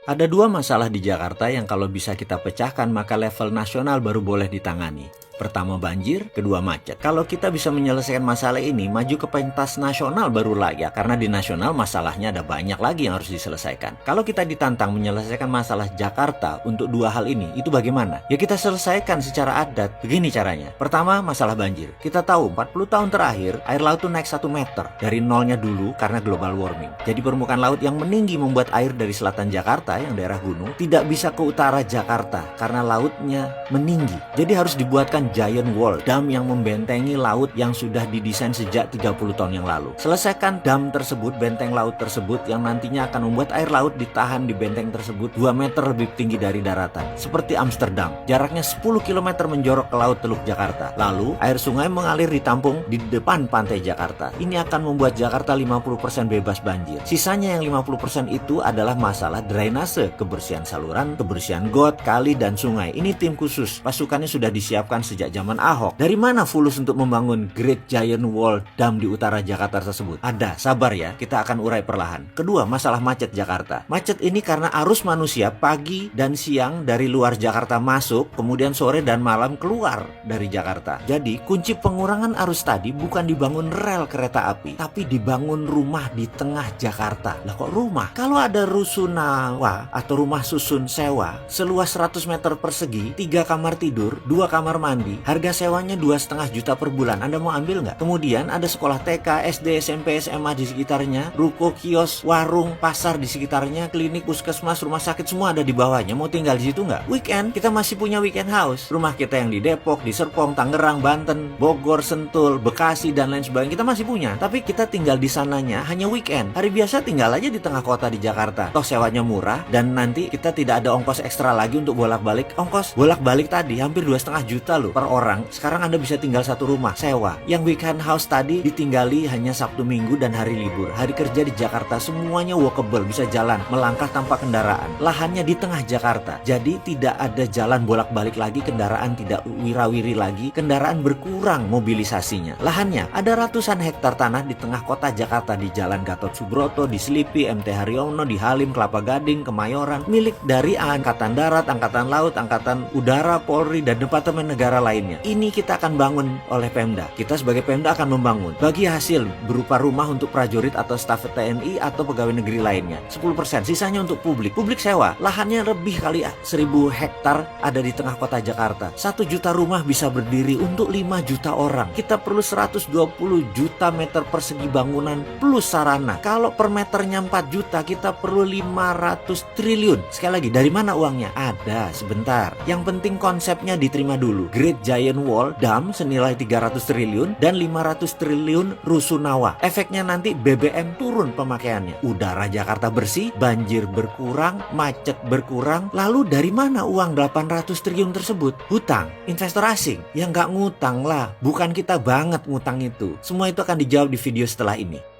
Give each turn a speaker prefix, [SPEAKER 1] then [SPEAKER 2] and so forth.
[SPEAKER 1] Ada dua masalah di Jakarta yang kalau bisa kita pecahkan maka level nasional baru boleh ditangani. Pertama banjir, kedua macet. Kalau kita bisa menyelesaikan masalah ini, maju ke pentas nasional baru layak. Karena di nasional masalahnya ada banyak lagi yang harus diselesaikan. Kalau kita ditantang menyelesaikan masalah Jakarta untuk dua hal ini, itu bagaimana? Ya kita selesaikan secara adat. Begini caranya. Pertama, masalah banjir. Kita tahu 40 tahun terakhir, air laut itu naik 1 meter. Dari nolnya dulu karena global warming. Jadi permukaan laut yang meninggi membuat air dari selatan Jakarta, yang daerah gunung, tidak bisa ke utara Jakarta. Karena lautnya meninggi. Jadi harus dibuatkan giant wall, dam yang membentengi laut yang sudah didesain sejak 30 tahun yang lalu. Selesaikan dam tersebut, benteng laut tersebut yang nantinya akan membuat air laut ditahan di benteng tersebut 2 meter lebih tinggi dari daratan. Seperti Amsterdam, jaraknya 10 km menjorok ke laut Teluk Jakarta. Lalu, air sungai mengalir ditampung di depan pantai Jakarta. Ini akan membuat Jakarta 50% bebas banjir. Sisanya yang 50% itu adalah masalah drainase, kebersihan saluran, kebersihan got, kali, dan sungai. Ini tim khusus, pasukannya sudah disiapkan sejak zaman Ahok. Dari mana fulus untuk membangun Great Giant Wall Dam di utara Jakarta tersebut? Ada, sabar ya, kita akan urai perlahan. Kedua, masalah macet Jakarta. Macet ini karena arus manusia pagi dan siang dari luar Jakarta masuk, kemudian sore dan malam keluar dari Jakarta. Jadi, kunci pengurangan arus tadi bukan dibangun rel kereta api, tapi dibangun rumah di tengah Jakarta. Lah kok rumah? Kalau ada rusunawa atau rumah susun sewa seluas 100 meter persegi, 3 kamar tidur, 2 kamar mandi, harga sewanya 2,5 juta per bulan. Anda mau ambil nggak? Kemudian ada sekolah TK, SD, SMP, SMA di sekitarnya, ruko, kios, warung, pasar di sekitarnya, klinik, puskesmas, rumah sakit semua ada di bawahnya. Mau tinggal di situ nggak? Weekend, kita masih punya weekend house. Rumah kita yang di Depok, di Serpong, Tangerang, Banten, Bogor, Sentul, Bekasi, dan lain sebagainya kita masih punya. Tapi kita tinggal di sananya hanya weekend. Hari biasa tinggal aja di tengah kota di Jakarta. Toh sewanya murah dan nanti kita tidak ada ongkos ekstra lagi untuk bolak-balik. Ongkos bolak-balik tadi hampir 2,5 juta loh per orang. Sekarang Anda bisa tinggal satu rumah sewa. Yang weekend house tadi ditinggali hanya Sabtu Minggu dan hari libur. Hari kerja di Jakarta semuanya walkable, bisa jalan, melangkah tanpa kendaraan. Lahannya di tengah Jakarta. Jadi tidak ada jalan bolak-balik lagi, kendaraan tidak wirawiri lagi, kendaraan berkurang mobilisasinya. Lahannya ada ratusan hektar tanah di tengah kota Jakarta, di Jalan Gatot Subroto, di Selipi, MT Haryono, di Halim, Kelapa Gading, Kemayoran, milik dari Angkatan Darat, Angkatan Laut, Angkatan Udara, Polri, dan Departemen Negara lainnya. Ini kita akan bangun oleh Pemda. Kita sebagai Pemda akan membangun. Bagi hasil berupa rumah untuk prajurit atau staf TNI atau pegawai negeri lainnya. 10%, sisanya untuk publik. Publik sewa. Lahannya lebih kali 1.000 hektar ada di tengah kota Jakarta. 1 juta rumah bisa berdiri untuk 5 juta orang. Kita perlu 120 juta meter persegi bangunan plus sarana. Kalau per meternya 4 juta, kita perlu 500 triliun. Sekali lagi, dari mana uangnya? Ada, sebentar. Yang penting konsepnya diterima dulu. Great Giant Wall Dam senilai 300 triliun dan 500 triliun rusunawa. Efeknya nanti BBM turun pemakaiannya. Udara Jakarta bersih, banjir berkurang, macet berkurang. Lalu dari mana uang 800 triliun tersebut? Hutang, investor asing. Ya nggak ngutang lah. Bukan kita banget ngutang itu. Semua itu akan dijawab di video setelah ini.